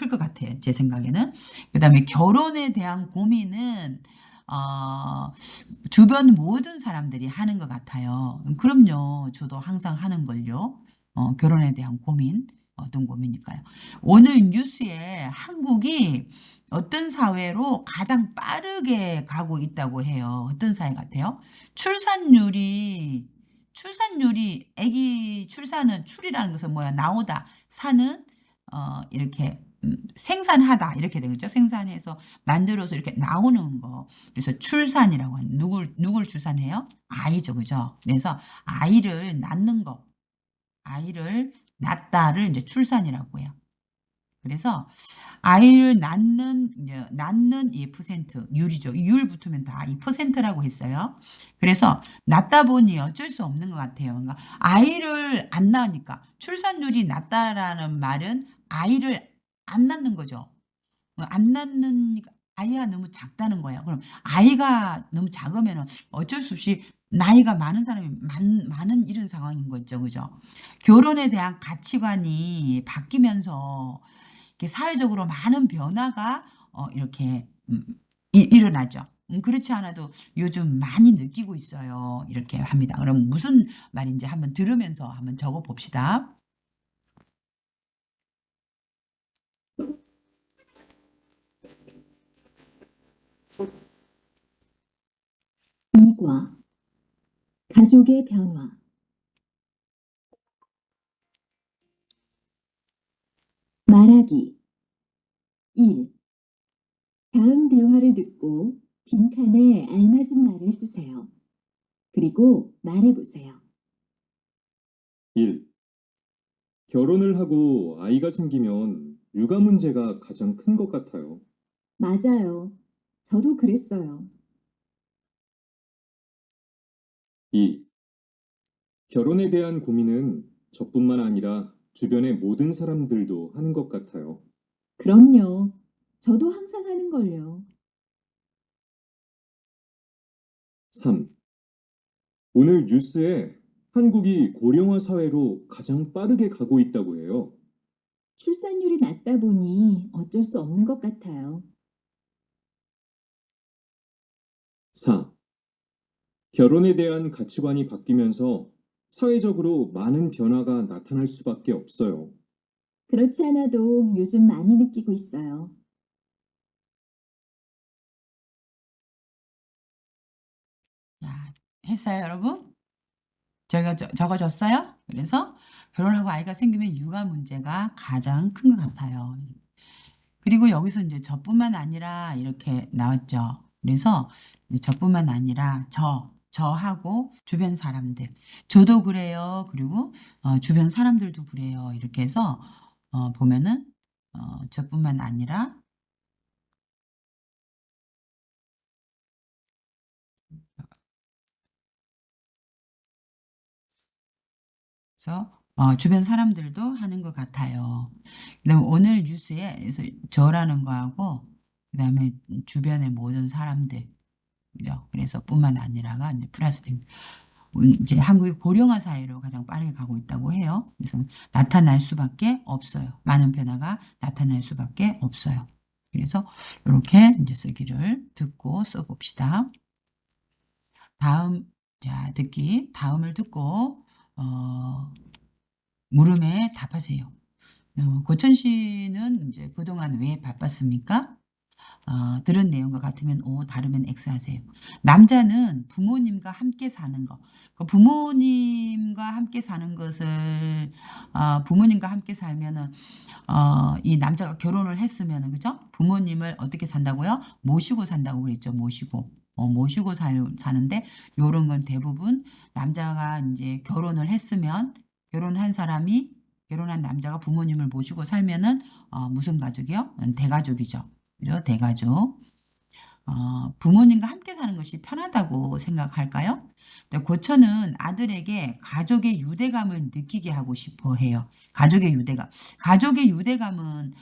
것 같아요 제 생각에는. 그다음에 결혼에 대한 고민은 어 주변 모든 사람들이 하는 것 같아요. 그럼요. 저도 항상 하는 걸요. 결혼에 대한 고민. 어떤 고민일까요? 오늘 뉴스에 한국이 어떤 사회로 가장 빠르게 가고 있다고 해요. 어떤 사회 같아요? 출산율이 아기 출산은 출이라는 것은 뭐야? 나오다. 산은 이렇게 생산하다 이렇게 되겠죠. 생산해서 만들어서 이렇게 나오는 거. 그래서 출산이라고 하는 누굴 출산해요? 아이죠. 그죠? 그래서 아이를 낳는 거. 아이를 낳다를 이제 출산이라고 해요. 그래서 아이를 낳는 이 퍼센트 율이죠. 이 율 붙으면 다 이 퍼센트라고 했어요. 그래서 낳다 보니 어쩔 수 없는 것 같아요. 그러니까 아이를 안 낳으니까 출산율이 낮다라는 말은 아이를 안 낳는 거죠. 안 낳는 아이가 너무 작다는 거예요. 그럼 아이가 너무 작으면은 어쩔 수 없이 나이가 많은 사람이 많은 이런 상황인 거죠. 그죠? 결혼에 대한 가치관이 바뀌면서 이렇게 사회적으로 많은 변화가 이렇게 일어나죠. 그렇지 않아도 요즘 많이 느끼고 있어요. 이렇게 합니다. 그럼 무슨 말인지 한번 들으면서 한번 적어 봅시다. 이과 가족의 변화 말하기 1. 다음 대화를 듣고 빈칸에 알맞은 말을 쓰세요. 그리고 말해보세요. 1. 결혼을 하고 아이가 생기면 육아 문제가 가장 큰 것 같아요. 맞아요. 저도 그랬어요. 2. 결혼에 대한 고민은 저뿐만 아니라 주변의 모든 사람들도 하는 것 같아요. 그럼요. 저도 항상 하는 걸요. 3. 오늘 뉴스에 한국이 고령화 사회로 가장 빠르게 가고 있다고 해요. 출산율이 낮다 보니 어쩔 수 없는 것 같아요. 4. 결혼에 대한 가치관이 바뀌면서 사회적으로 많은 변화가 나타날 수밖에 없어요. 그렇지 않아도 요즘 많이 느끼고 있어요. 자, 했어요, 여러분? 적어졌어요? 그래서 결혼하고 아이가 생기면 육아 문제가 가장 큰 것 같아요. 그리고 여기서 이제 저뿐만 아니라 이렇게 나왔죠. 그래서 저뿐만 아니라 저하고 주변 사람들. 저도 그래요. 그리고 주변 사람들도 그래요. 이렇게 해서 보면은 저뿐만 아니라 그래서 주변 사람들도 하는 것 같아요. 그다음에 오늘 뉴스에 그래서 저라는 거하고 그다음에 주변의 모든 사람들 요 그래서 뿐만 아니라가 인제 플러스된 이제 한국이 고령화 사회로 가장 빠르게 가고 있다고 해요. 그래서 나타날 수밖에 없어요. 많은 변화가 나타날 수밖에 없어요. 그래서 요렇게 인제 쓰기를 듣고 써 봅시다. 다음 자 듣기 다음을 듣고 물음에 답하세요. 고천 씨는 인제 그동안 왜 바빴습니까? 들은 내용과 같으면 O, 다르면 X 하세요. 남자는 부모님과 함께 사는 거. 그 부모님과 함께 사는 것을 부모님과 함께 살면은 이 남자가 결혼을 했으면은 그죠? 부모님을 어떻게 산다고요? 모시고 산다고 그랬죠. 모시고. 모시고 사는데 요런 건 대부분 남자가 인제 결혼을 했으면 결혼한 남자가 부모님을 모시고 살면은 무슨 가족이요? 대가족이죠. 그죠? 대가족. 부모님과 함께 사는 것이 편하다고 생각할까요? 근데 고처는 아들에게 가족의 유대감을 느끼게 하고 싶어 해요. 가족의 유대감. 가족의 유대감은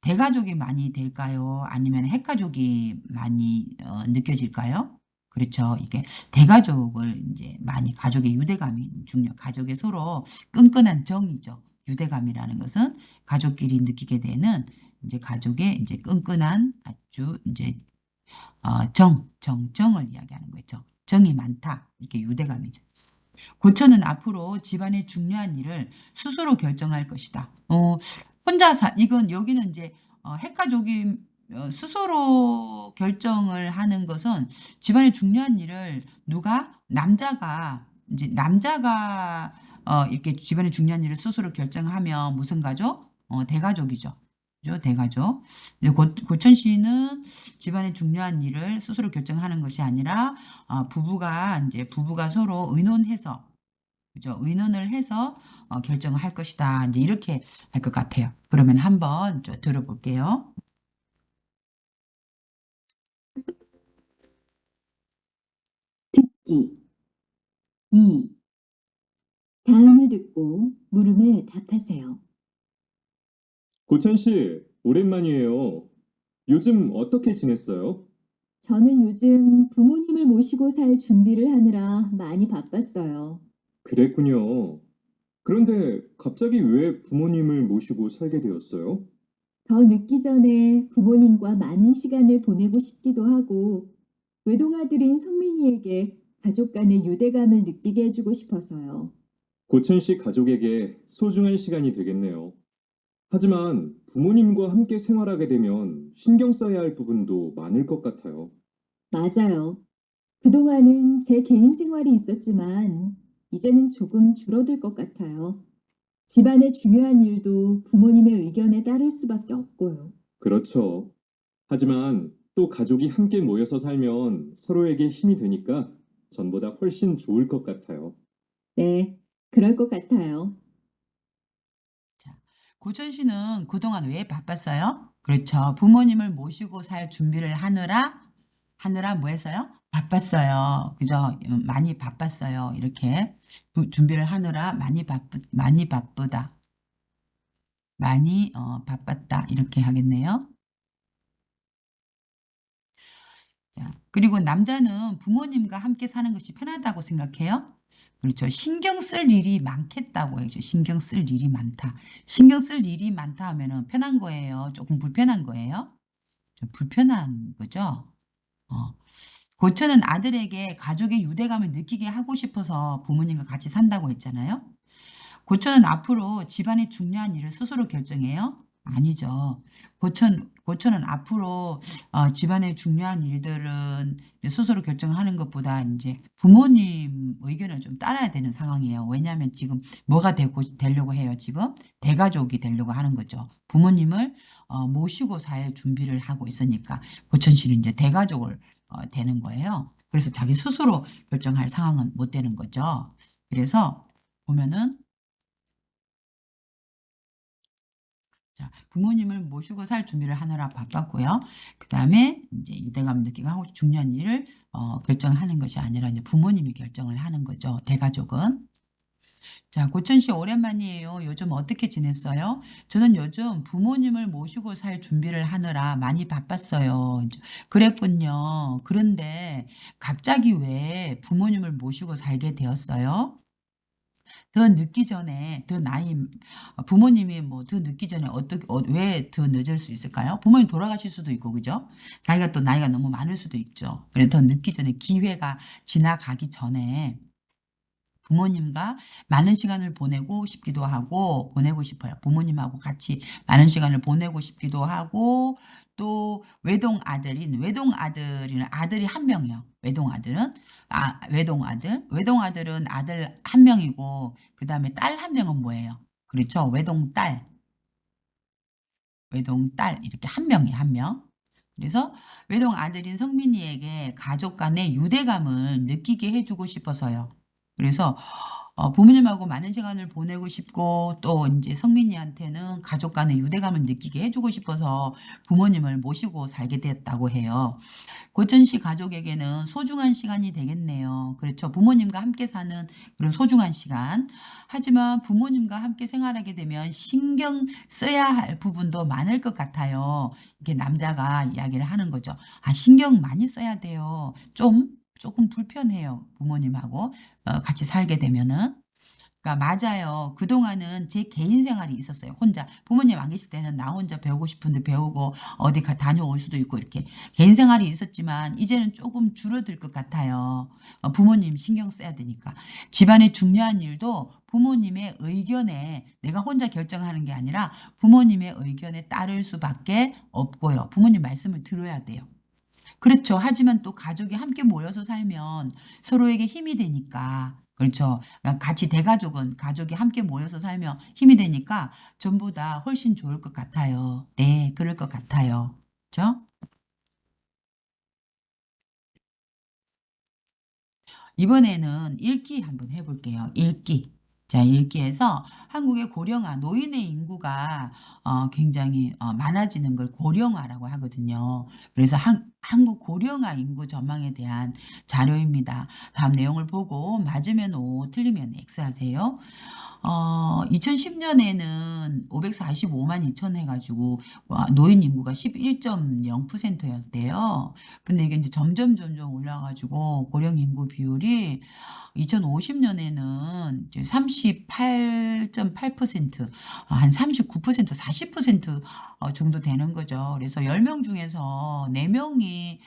대가족이 많이 될까요? 아니면 핵가족이 많이 느껴질까요? 그렇죠. 이게 대가족을 이제 많이 가족의 유대감이 가족의 서로 끈끈한 정이죠. 유대감이라는 것은 가족끼리 느끼게 되는 이제 가족의 이제 끈끈한 아주 이제 정을 이야기하는 거죠. 정이 많다. 이렇게 유대감이죠. 고처는 앞으로 집안의 중요한 일을 스스로 결정할 것이다. 이건 여기는 이제 핵가족이 스스로 결정을 하는 것은 집안의 중요한 일을 남자가 이렇게 집안의 중요한 일을 스스로 결정하면 무슨 가족? 대가족이죠. 그죠? 대가족. 이제 고천 씨는 집안의 중요한 일을 스스로 결정하는 것이 아니라 부부가 서로 의논해서 그죠? 의논을 해서 결정을 할 것이다. 이제 이렇게 할 것 같아요. 그러면 한번 들어볼게요. 듣기 2. 다음을 듣고 물음에 답하세요. 고찬 씨, 오랜만이에요. 요즘 어떻게 지냈어요? 저는 요즘 부모님을 모시고 살 준비를 하느라 많이 바빴어요. 그랬군요. 그런데 갑자기 왜 부모님을 모시고 살게 되었어요? 더 늦기 전에 부모님과 많은 시간을 보내고 싶기도 하고, 외동아들인 성민이에게 가족 간의 유대감을 느끼게 해주고 싶어서요. 고천 씨 가족에게 소중한 시간이 되겠네요. 하지만 부모님과 함께 생활하게 되면 신경 써야 할 부분도 많을 것 같아요. 맞아요. 그동안은 제 개인 생활이 있었지만, 이제는 조금 줄어들 것 같아요. 집안의 중요한 일도 부모님의 의견에 따를 수밖에 없고요. 그렇죠. 하지만 또 가족이 함께 모여서 살면 서로에게 힘이 되니까 전보다 훨씬 좋을 것 같아요. 네, 그럴 것 같아요. 자, 고천 씨는 그동안 왜 바빴어요? 그렇죠. 부모님을 모시고 살 준비를 하느라 뭐 했어요? 바빴어요. 그죠? 많이 바빴어요. 이렇게 준비를 하느라 많이 바쁘다. 많이 바빴다. 이렇게 하겠네요. 자, 그리고 남자는 부모님과 함께 사는 것이 편하다고 생각해요? 그렇죠. 신경 쓸 일이 많겠다고 해죠. 신경 쓸 일이 많다. 신경 쓸 일이 많다 하면은 편한 거예요? 조금 불편한 거예요? 좀 불편한 거죠. 어. 고처는 아들에게 가족의 유대감을 느끼게 하고 싶어서 부모님과 같이 산다고 했잖아요. 고처는 앞으로 집안의 중요한 일을 스스로 결정해요? 아니죠. 고처는 앞으로 집안의 중요한 일들은 이제 스스로 결정하는 것보다 이제 부모님 의견을 좀 따라야 되는 상황이에요. 왜냐하면 지금 뭐가 되려고 해요, 지금? 대가족이 되려고 하는 거죠. 부모님을 모시고 살 준비를 하고 있으니까 고천 씨는 이제 대가족을 되는 거예요. 그래서 자기 스스로 결정할 상황은 못 되는 거죠. 그래서 보면은 자, 부모님을 모시고 살 준비를 하느라 바빴고요. 그다음에 이제 유대감 느끼고 하고 중요한 일을 결정하는 것이 아니라 이제 부모님이 결정을 하는 거죠. 대가족은. 자, 고천 씨 오랜만이에요. 요즘 어떻게 지냈어요? 저는 요즘 부모님을 모시고 살 준비를 하느라 많이 바빴어요. 그랬군요. 그런데 갑자기 왜 부모님을 모시고 살게 되었어요? 더 늦기 전에 더 나이 부모님이 뭐 더 늦기 전에 어떻게 왜 더 늦을 수 있을까요? 부모님 돌아가실 수도 있고 그죠? 자기가 또 나이가 너무 많을 수도 있죠. 그래서 더 늦기 전에 기회가 지나가기 전에 부모님과 많은 시간을 보내고 싶기도 하고 보내고 싶어요. 부모님하고 같이 많은 시간을 보내고 싶기도 하고 또 외동 아들이는 아들이 한 명이요. 외동 아들은 아들 한 명이고 그다음에 딸 한 명은 뭐예요? 그렇죠. 외동딸 이렇게 한 명이에요, 한 명. 그래서 외동 아들인 성민이에게 가족 간의 유대감을 느끼게 해주고 싶어서요. 그래서 부모님하고 많은 시간을 보내고 싶고 또 인제 성민이한테는 가족 간의 유대감을 느끼게 해주고 싶어서 부모님을 모시고 살게 되었다고 해요. 고천 씨 가족에게는 소중한 시간이 되겠네요. 그렇죠. 부모님과 함께 사는 그런 소중한 시간. 하지만 부모님과 함께 생활하게 되면 신경 써야 할 부분도 많을 것 같아요. 이렇게 남자가 이야기를 하는 거죠. 아, 신경 많이 써야 돼요. 조금 불편해요. 부모님하고 같이 살게 되면은. 그러니까 맞아요. 그동안은 제 개인 생활이 있었어요. 혼자. 부모님 안 계실 때는 나 혼자 배우고 싶은데 배우고 어디 다녀올 수도 있고 이렇게 개인 생활이 있었지만 이제는 조금 줄어들 것 같아요. 부모님 신경 써야 되니까. 집안의 중요한 일도 부모님의 의견에 내가 혼자 결정하는 게 아니라 부모님의 의견에 따를 수밖에 없고요. 부모님 말씀을 들어야 돼요. 그렇죠. 하지만 또 가족이 함께 모여서 살면 서로에게 힘이 되니까. 그렇죠. 그러니까 같이 대가족은 가족이 함께 모여서 살면 힘이 되니까 전보다 훨씬 좋을 것 같아요. 네, 그럴 것 같아요. 그죠? 이번에는 읽기 한번 해볼게요. 읽기. 자, 읽기에서 한국의 고령화, 노인의 인구가 굉장히 많아지는 걸 고령화라고 하거든요. 그래서 한국 고령화 인구 전망에 대한 자료입니다. 다음 내용을 보고 맞으면 O, 틀리면 X 하세요. 2010년에는 545만 2천 해가지고 노인 인구가 11.0%였대요. 근데 이게 이제 점점 올라가지고 고령 인구 비율이 2050년에는 이제 38.8%, 한 39%, 40% 정도 되는 거죠. 그래서 10명 중에서 4명이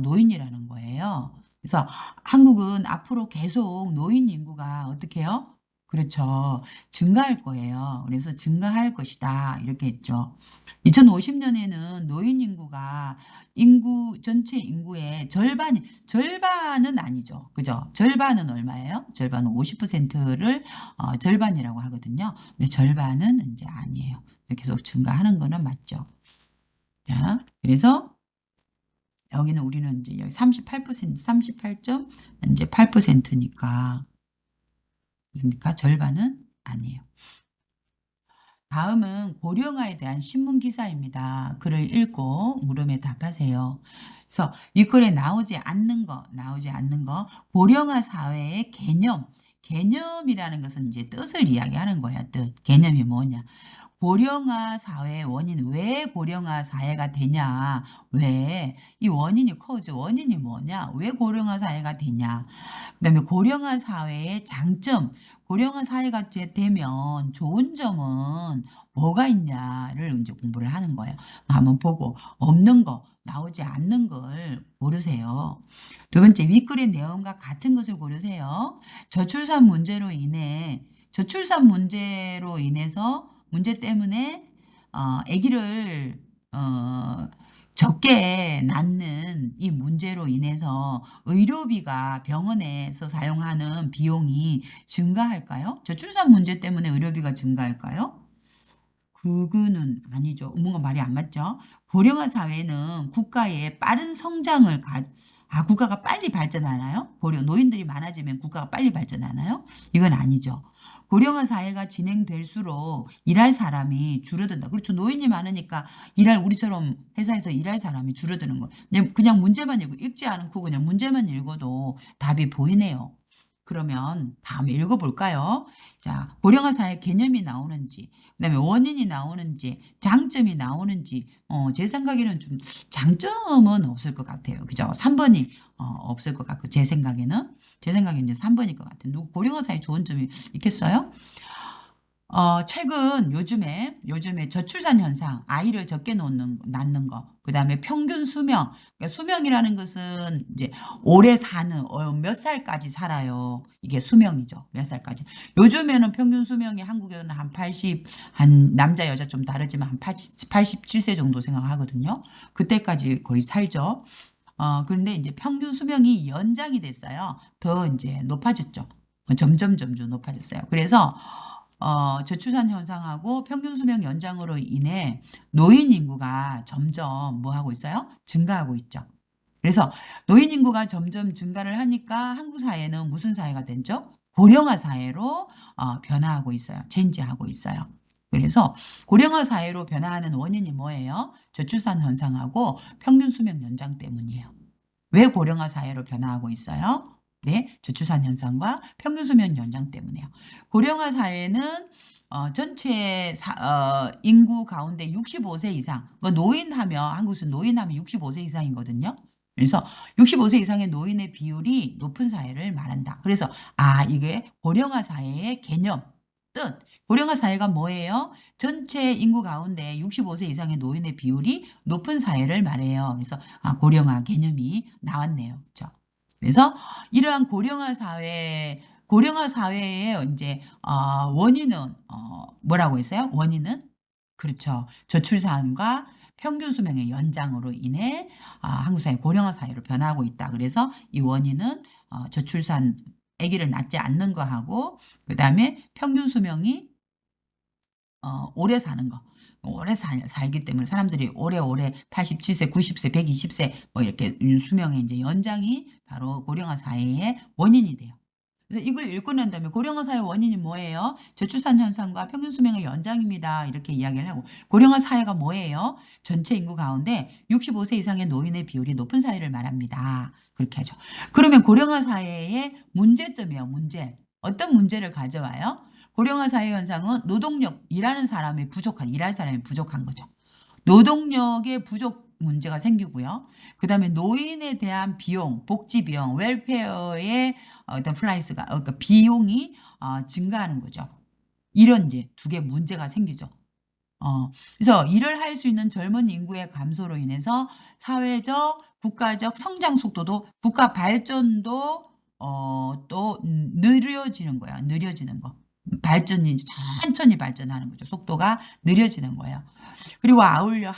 노인이라는 거예요. 그래서 한국은 앞으로 계속 노인 인구가 어떻게 해요? 그렇죠. 증가할 거예요. 그래서 증가할 것이다. 이렇게 했죠. 2050년에는 노인 인구가 전체 인구의 절반은 아니죠. 그죠? 절반은 얼마예요? 절반은 50%를 절반이라고 하거든요. 근데 절반은 이제 아니에요. 계속 증가하는 거는 맞죠. 자, 그래서 여기는 우리는 이제 여기 38%, 38점 이제 8%니까 그러니까 절반은 아니에요. 다음은 고령화에 대한 신문 기사입니다. 글을 읽고 물음에 답하세요. 그래서 윗글에 나오지 않는 거, 고령화 사회의 개념이라는 것은 이제 뜻을 이야기하는 거야, 뜻. 개념이 뭐냐. 고령화 사회의 원인, 왜 고령화 사회가 되냐, 이 원인이 커져. 원인이 뭐냐, 왜 고령화 사회가 되냐. 그다음에 고령화 사회의 장점, 고령화 사회가 되면 좋은 점은 뭐가 있냐를 이제 공부를 하는 거예요. 한번 보고 없는 거, 나오지 않는 걸 고르세요. 두 번째, 윗글의 내용과 같은 것을 고르세요. 저출산 문제로 인해서 문제 때문에 아기를 적게 낳는 이 문제로 인해서 의료비가 병원에서 사용하는 비용이 증가할까요? 저출산 문제 때문에 의료비가 증가할까요? 그거는 아니죠. 뭔가 말이 안 맞죠? 고령화 사회는 국가의 빠른 성장을 국가가 빨리 발전하나요? 노인들이 많아지면 국가가 빨리 발전하나요? 이건 아니죠. 고령화 사회가 진행될수록 일할 사람이 줄어든다. 그렇죠. 노인이 많으니까 우리처럼 회사에서 일할 사람이 줄어드는 거. 그냥 문제만 읽고 읽지 않고 그냥 문제만 읽어도 답이 보이네요. 그러면 다음에 읽어볼까요? 자, 고령화 사회 개념이 나오는지, 그다음에 원인이 나오는지, 장점이 나오는지, 제 생각에는 좀 장점은 없을 것 같아요. 그죠? 3번이 없을 것 같고, 제 생각에는 이제 3번일 것 같아요. 누구 고령화 사회 좋은 점이 있겠어요? 최근 요즘에 저출산 현상, 아이를 적게 낳는 거, 그 다음에 평균 수명, 그러니까 수명이라는 것은 이제 오래 사는, 몇 살까지 살아요. 이게 수명이죠. 몇 살까지. 요즘에는 평균 수명이 한국에는 한 80, 남자, 여자 좀 다르지만 한 87세 정도 생각하거든요. 그때까지 거의 살죠. 그런데 이제 평균 수명이 연장이 됐어요. 더 이제 높아졌죠. 점점 높아졌어요. 그래서 저출산 현상하고 평균 수명 연장으로 인해 노인 인구가 점점 뭐 하고 있어요? 증가하고 있죠. 그래서 노인 인구가 점점 증가를 하니까 한국 사회는 무슨 사회가 됐죠? 고령화 사회로 변화하고 있어요. 체인지하고 있어요. 그래서 고령화 사회로 변화하는 원인이 뭐예요? 저출산 현상하고 평균 수명 연장 때문이에요. 왜 고령화 사회로 변화하고 있어요? 네, 저출산 현상과 평균 수명 연장 때문에요. 고령화 사회는 전체 인구 가운데 65세 이상, 한국에서 노인하면 65세 이상이거든요. 그래서 65세 이상의 노인의 비율이 높은 사회를 말한다. 그래서 이게 고령화 사회의 개념, 뜻. 고령화 사회가 뭐예요? 전체 인구 가운데 65세 이상의 노인의 비율이 높은 사회를 말해요. 그래서 고령화 개념이 나왔네요. 그렇죠? 그래서 이러한 고령화 사회의 이제 원인은 뭐라고 했어요? 원인은 그렇죠. 저출산과 평균 수명의 연장으로 인해 한국 사회 고령화 사회로 변하고 있다. 그래서 이 원인은 저출산 아기를 낳지 않는 거하고 그다음에 평균 수명이 오래 사는 거. 오래 살기 때문에 사람들이 오래오래 87세, 90세, 120세 뭐 이렇게 수명의 이제 연장이 바로 고령화 사회의 원인이 돼요. 그래서 이걸 읽고 난 다음에 고령화 사회 원인이 뭐예요? 저출산 현상과 평균 수명의 연장입니다. 이렇게 이야기를 하고 고령화 사회가 뭐예요? 전체 인구 가운데 65세 이상의 노인의 비율이 높은 사회를 말합니다. 그렇게 하죠. 그러면 고령화 사회의 문제점이에요. 문제. 어떤 문제를 가져와요? 고령화 사회 현상은 일할 사람이 부족한 거죠. 노동력의 부족 문제가 생기고요. 그다음에 노인에 대한 비용, 복지 비용, 웰페어의 어떤 그러니까 비용이 증가하는 거죠. 이런 이제 두 개 문제가 생기죠. 그래서 일을 할 수 있는 젊은 인구의 감소로 인해서 사회적, 국가적 성장 속도도, 국가 발전도 또 느려지는 거예요. 느려지는 거. 발전이 천천히 발전하는 거죠. 속도가 느려지는 거예요. 그리고 아울러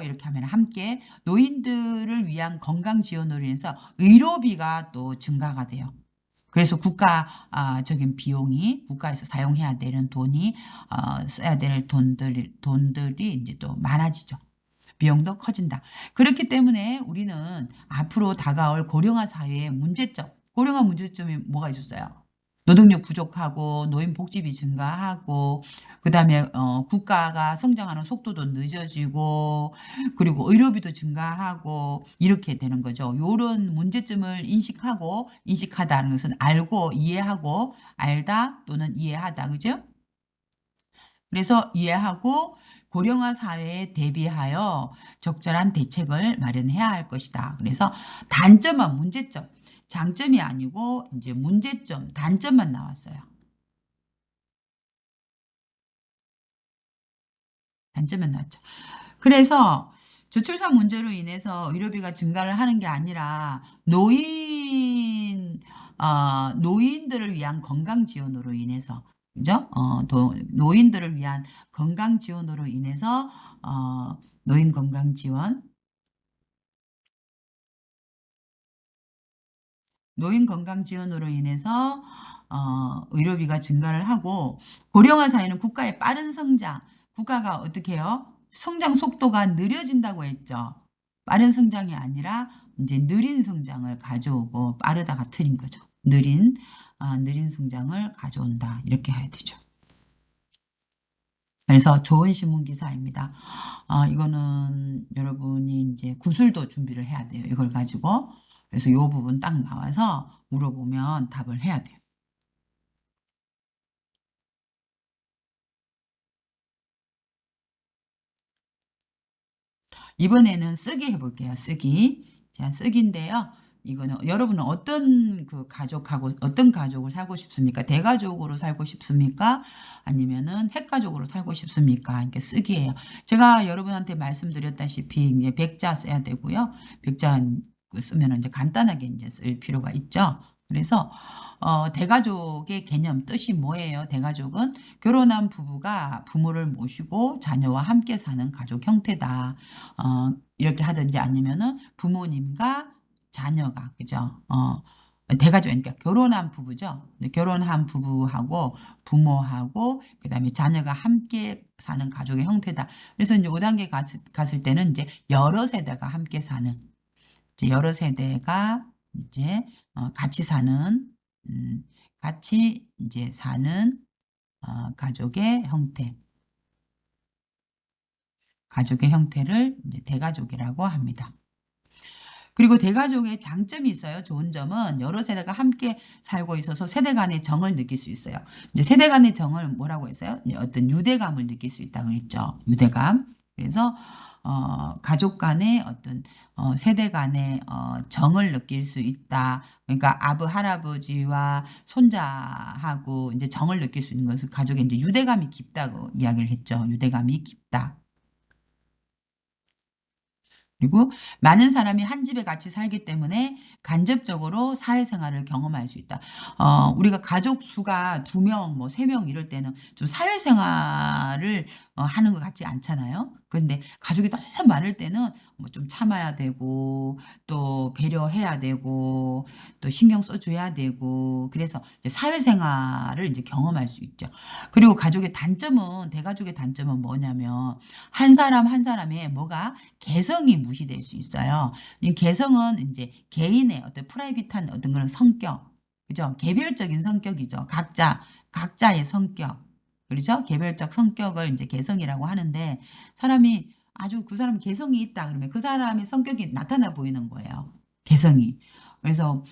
이렇게 하면 함께 노인들을 위한 건강 지원으로 인해서 의료비가 또 증가가 돼요. 그래서 국가적인 비용이 국가에서 사용해야 되는 돈이 써야 될 돈들이 이제 또 많아지죠. 비용도 커진다. 그렇기 때문에 우리는 앞으로 다가올 고령화 사회의 고령화 문제점이 뭐가 있었어요? 노동력 부족하고 노인 복지비 증가하고 그다음에 국가가 성장하는 속도도 늦어지고 그리고 의료비도 증가하고 이렇게 되는 거죠. 요런 문제점을 인식하다는 것은 알고 이해하고 알다 또는 이해하다. 그죠? 그래서 이해하고 고령화 사회에 대비하여 적절한 대책을 마련해야 할 것이다. 그래서 문제점, 장점이 아니고 이제 문제점, 단점만 나왔어요. 단점만 나왔죠. 그래서 저출산 문제로 인해서 의료비가 증가를 하는 게 아니라 노인들을 위한 건강 지원으로 인해서 그죠? 또 노인들을 위한 건강 지원으로 인해서 노인 건강 지원 노인 건강 지원으로 인해서 의료비가 증가를 하고 고령화 사회는 국가의 빠른 성장, 국가가 어떻게 해요? 성장 속도가 느려진다고 했죠. 빠른 성장이 아니라 이제 느린 성장을 가져오고 빠르다가 틀린 거죠. 느린 성장을 가져온다. 이렇게 해야 되죠. 그래서 좋은 신문 기사입니다. 이거는 여러분이 이제 구술도 준비를 해야 돼요. 이걸 가지고. 그래서 요 부분 딱 나와서 물어보면 답을 해야 돼요. 이번에는 쓰기 해볼게요. 쓰기. 자, 쓰기인데요. 이거는 여러분은 어떤 그 가족하고 어떤 가족을 살고 싶습니까? 대가족으로 살고 싶습니까? 아니면은 핵가족으로 살고 싶습니까? 이게 쓰기예요. 제가 여러분한테 말씀드렸다시피 이제 백자 써야 되고요. 백자 쓰면은 이제 간단하게 이제 쓸 필요가 있죠. 그래서 대가족의 개념 뜻이 뭐예요? 대가족은 결혼한 부부가 부모를 모시고 자녀와 함께 사는 가족 형태다. 이렇게 하든지 아니면은 부모님과 자녀가 그죠? 대가족 그러니까 결혼한 부부죠. 근데 결혼한 부부하고 부모하고 그다음에 자녀가 함께 사는 가족의 형태다. 그래서 이제 5단계 갔을 때는 이제 여러 세대가 함께 사는 이제 여러 세대가 이제 같이 사는 음, 같이 이제 사는 가족의 형태, 가족의 형태를 이제 대가족이라고 합니다. 그리고 대가족의 장점이 있어요. 좋은 점은 여러 세대가 함께 살고 있어서 세대 간의 정을 느낄 수 있어요. 이제 세대 간의 정을 뭐라고 했어요? 이제 어떤 유대감을 느낄 수 있다고 그랬죠. 유대감. 그래서 가족 간의 어떤 세대 간의 정을 느낄 수 있다. 그러니까 아버 할아버지와 손자하고 이제 정을 느낄 수 있는 것은 가족의 이제 유대감이 깊다고 이야기를 했죠. 유대감이 깊다. 그리고 많은 사람이 한 집에 같이 살기 때문에 간접적으로 사회생활을 경험할 수 있다. 우리가 가족 수가 2명, 뭐 3명 이럴 때는 좀 사회생활을 하는 것 같지 않잖아요. 그런데 가족이 너무 많을 때는 뭐 좀 참아야 되고 또 배려해야 되고 또 신경 써줘야 되고 그래서 이제 사회생활을 이제 경험할 수 있죠. 그리고 가족의 단점은 대가족의 단점은 뭐냐면 한 사람 한 사람의 뭐가 개성이 무시될 수 있어요. 이 개성은 이제 개인의 어떤 프라이빗한 어떤 그런 성격, 그죠? 개별적인 성격이죠. 각자의 성격, 그렇죠? 개별적 성격을 이제 개성이라고 하는데 사람이 아주 그 사람 개성이 있다 그러면 그 사람의 성격이 나타나 보이는 거예요. 개성이. 그래서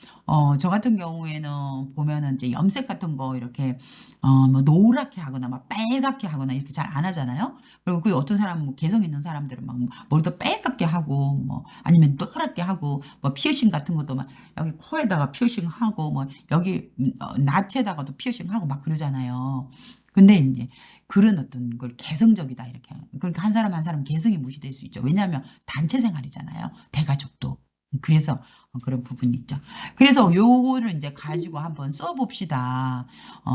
저 같은 경우에는 보면은 이제 염색 같은 거 이렇게 뭐 노랗게 하거나 막 빨갛게 하거나 이렇게 잘 안 하잖아요. 그리고 그 어떤 사람 뭐 개성 있는 사람들은 막 머리도 빨갛게 하고 뭐 아니면 노랗게 하고 뭐 피어싱 같은 것도 막 여기 코에다가 피어싱 하고 뭐 여기 나체에다가도 피어싱 하고 막 그러잖아요. 근데 이제 그런 어떤 걸 개성적이다 이렇게 그러니까 한 사람 한 사람 개성이 무시될 수 있죠. 왜냐하면 단체 생활이잖아요. 대가족도. 그래서 그런 부분이 있죠. 그래서 요거를 이제 가지고 한번 써봅시다.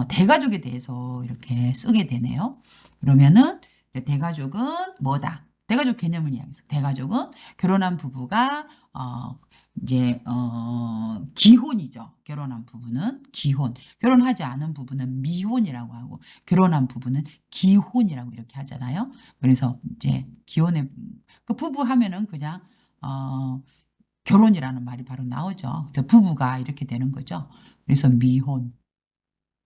대가족에 대해서 이렇게 쓰게 되네요. 그러면은 대가족은 뭐다? 대가족 개념을 이야기해서 대가족은 결혼한 부부가 이제 기혼이죠. 결혼한 부부는 기혼. 결혼하지 않은 부부는 미혼이라고 하고 결혼한 부부는 기혼이라고 이렇게 하잖아요. 그래서 이제 기혼의 그 부부 하면은 그냥 결혼이라는 말이 바로 나오죠. 그래서 부부가 이렇게 되는 거죠. 그래서 미혼.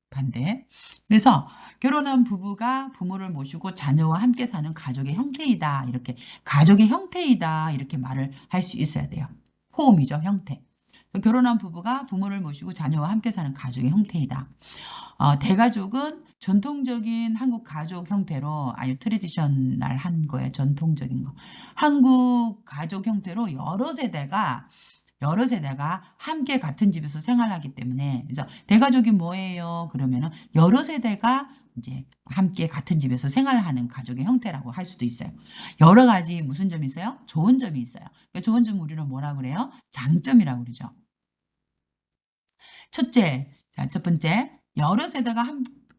반대. 그래서 결혼한 부부가 부모를 모시고 자녀와 함께 사는 가족의 형태이다. 이렇게 가족의 형태이다. 이렇게 말을 할 수 있어야 돼요. 호흡이죠. 형태. 결혼한 부부가 부모를 모시고 자녀와 함께 사는 가족의 형태이다. 대가족은 전통적인 한국 가족 형태로 아주 트레디셔널한 거예요. 전통적인 거. 한국 가족 형태로 여러 세대가 함께 같은 집에서 생활하기 때문에 그래서 대가족이 뭐예요? 그러면은 여러 세대가 이제 함께 같은 집에서 생활하는 가족의 형태라고 할 수도 있어요. 여러 가지 무슨 점이 있어요? 좋은 점이 있어요. 그러니까 좋은 점 우리는 뭐라 그래요? 장점이라고 그러죠. 첫째, 자, 첫 번째, 여러 세대가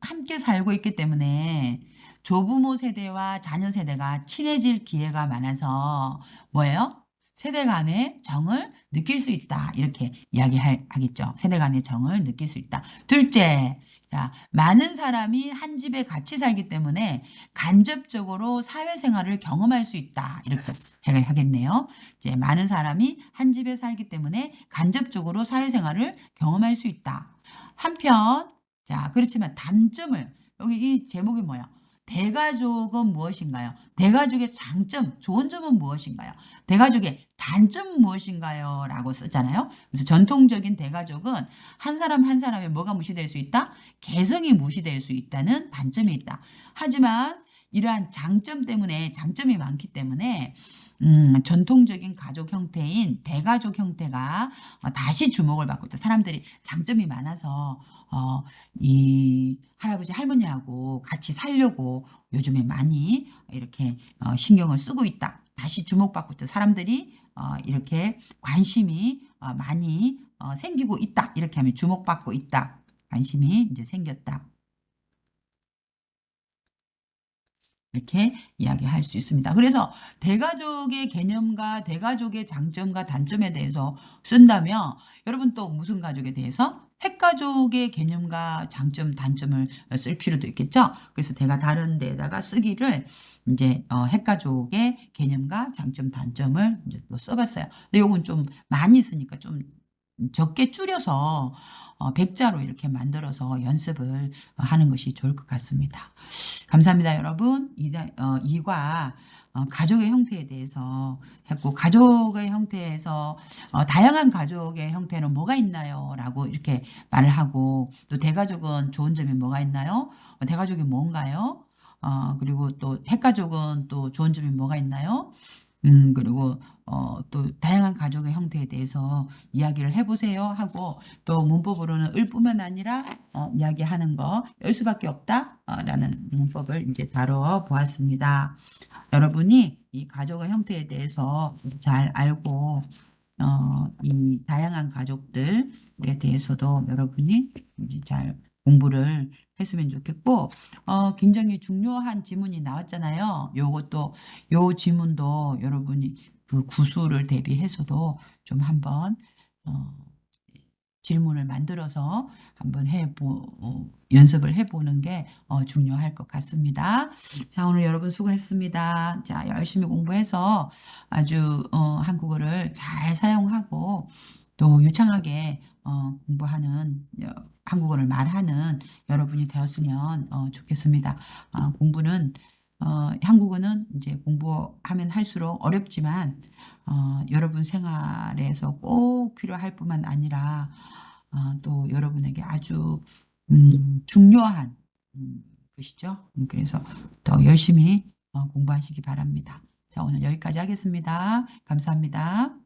함께 살고 있기 때문에 조부모 세대와 자녀 세대가 친해질 기회가 많아서 뭐예요? 세대 간의 정을 느낄 수 있다. 이렇게 이야기하겠죠. 세대 간의 정을 느낄 수 있다. 둘째, 자, 많은 사람이 한 집에 같이 살기 때문에 간접적으로 사회생활을 경험할 수 있다. 이렇게 하겠네요. 이제 많은 사람이 한 집에 살기 때문에 간접적으로 사회생활을 경험할 수 있다. 한편, 자, 그렇지만 단점을, 여기 이 제목이 뭐야? 대가족은 무엇인가요? 대가족의 장점, 좋은 점은 무엇인가요? 대가족의 단점은 무엇인가요? 라고 쓰잖아요. 그래서 전통적인 대가족은 한 사람 한 사람의 뭐가 무시될 수 있다? 개성이 무시될 수 있다는 단점이 있다. 하지만 이러한 장점 때문에, 장점이 많기 때문에 전통적인 가족 형태인 대가족 형태가 다시 주목을 받고 있다. 사람들이 장점이 많아서 이 할아버지 할머니하고 같이 살려고 요즘에 많이 이렇게 신경을 쓰고 있다. 다시 주목받고 있다. 사람들이 이렇게 관심이 많이 생기고 있다. 이렇게 하면 주목받고 있다. 관심이 이제 생겼다. 이렇게 이야기할 수 있습니다. 그래서 대가족의 개념과 대가족의 장점과 단점에 대해서 쓴다면 여러분 또 무슨 가족에 대해서 핵가족의 개념과 장점, 단점을 쓸 필요도 있겠죠. 그래서 제가 다른 데다가 쓰기를 이제 핵가족의 개념과 장점, 단점을 이제 또 써봤어요. 근데 요건 좀 많이 쓰니까 좀 적게 줄여서 백자로 이렇게 만들어서 연습을 하는 것이 좋을 것 같습니다. 감사합니다, 여러분. 이과 가족의 형태에 대해서 했고, 가족의 형태에서 다양한 가족의 형태는 뭐가 있나요? 라고 이렇게 말을 하고, 또 대가족은 좋은 점이 뭐가 있나요? 대가족이 뭔가요? 그리고 또 핵가족은 또 좋은 점이 뭐가 있나요? 그리고 또 다양한 가족의 형태에 대해서 이야기를 해보세요 하고, 또 문법으로는 을뿐만 아니라 이야기하는 거 열 수밖에 없다 라는 문법을 이제 다뤄보았습니다. 여러분이 이 가족의 형태에 대해서 잘 알고 이 다양한 가족들에 대해서도 여러분이 이제 잘 공부를 했으면 좋겠고, 굉장히 중요한 지문이 나왔잖아요. 요 지문도 여러분이 그 구수를 대비해서도 좀 한번 질문을 만들어서 한번 연습을 해보는 게 중요할 것 같습니다. 자, 오늘 여러분 수고했습니다. 자, 열심히 공부해서 아주 한국어를 잘 사용하고 또 유창하게 공부하는 한국어를 말하는 여러분이 되었으면 좋겠습니다. 공부는 한국어는 이제 공부하면 할수록 어렵지만 여러분 생활에서 꼭 필요할 뿐만 아니라 또 여러분에게 아주 중요한 것이죠. 그래서 더 열심히 공부하시기 바랍니다. 자, 오늘 여기까지 하겠습니다. 감사합니다.